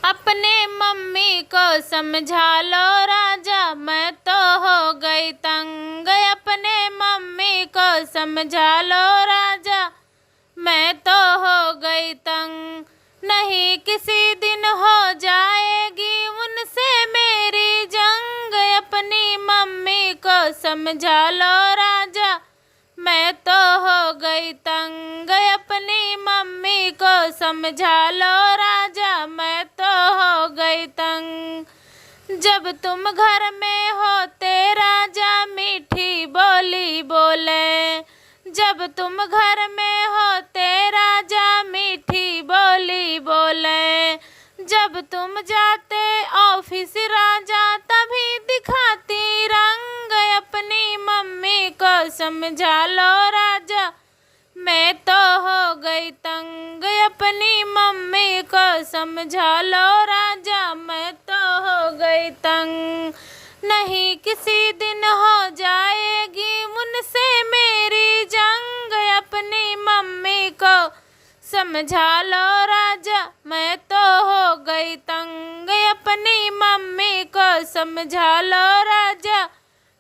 अपने मम्मी को समझा लो राजा, मैं तो हो गई तंग। अपने मम्मी को समझा लो राजा, मैं तो हो गई तंग। नहीं किसी दिन हो जाएगी उनसे मेरी जंग। अपनी मम्मी को समझा लो राजा, मैं तो हो गई तंग। अपनी मम्मी को समझा लो राजा, मैं तो हो गई तंग। जब तुम घर में होते राजा मीठी बोली बोले, जब तुम घर में होते राजा मीठी बोली बोले। जब तुम जाते ऑफिस राजा तभी दिखाती रंग। अपनी मम्मी को समझा लो राजा, मैं तो हो गई तंग। अपनी मम्मी को समझा लो राजा, मैं तो हो गई तंग। नहीं किसी दिन हो जाएगी उनसे मेरी जंग। अपनी मम्मी को समझा लो राजा, मैं तो हो गई तंग। अपनी मम्मी को समझा लो राजा,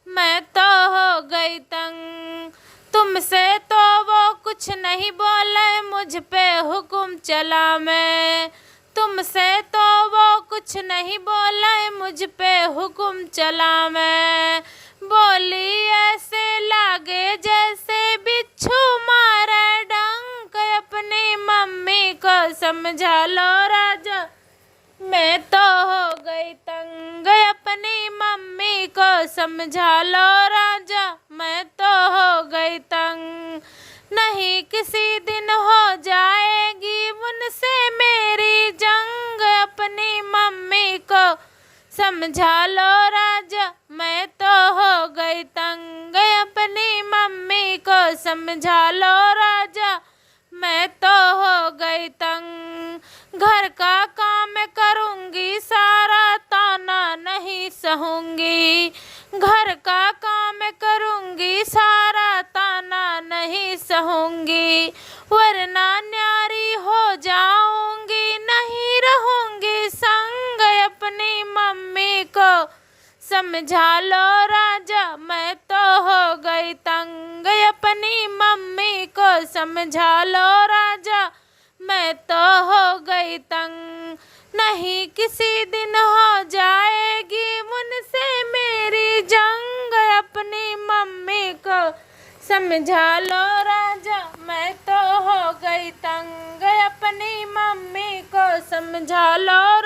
मैं तो हो गई तंग। तुमसे तो वो कुछ नहीं बोले, मुझ पे हुक्म चला मैं। तुमसे तो वो कुछ नहीं बोले, मुझ पे हुक्म चला मैं। बोली ऐसे लागे जैसे बिच्छू मारे डंक। अपनी मम्मी को समझा लो राजा, मैं तो हो गई तंग। अपनी मम्मी को समझा लो राजा, मैं तो हो गई तंग। नहीं किसी दिन हो जाएगी उनसे मेरी जंग। अपनी मम्मी को समझा लो राजा, मैं तो हो गई तंग। अपनी मम्मी को समझा लो राजा, मैं तो हो गई तंग। घर का काम करूँगी सारा, ताना नहीं सहूँगी। घर का काम करूँगी सारा, ताना नहीं सहूँगी। वरना न्यारी हो जाऊँगी, नहीं रहूँगी संग। अपनी मम्मी को समझा लो राजा, मैं तो हो गई तंग। अपनी मम्मी को समझा लो राजा, मैं तो हो गई तंग। नहीं किसी दिन हो जाएगी उनसे मेरी जंग। अपनी मम्मी को समझा लो राजा, मैं तो हो गई तंग। अपनी मम्मी को समझा लो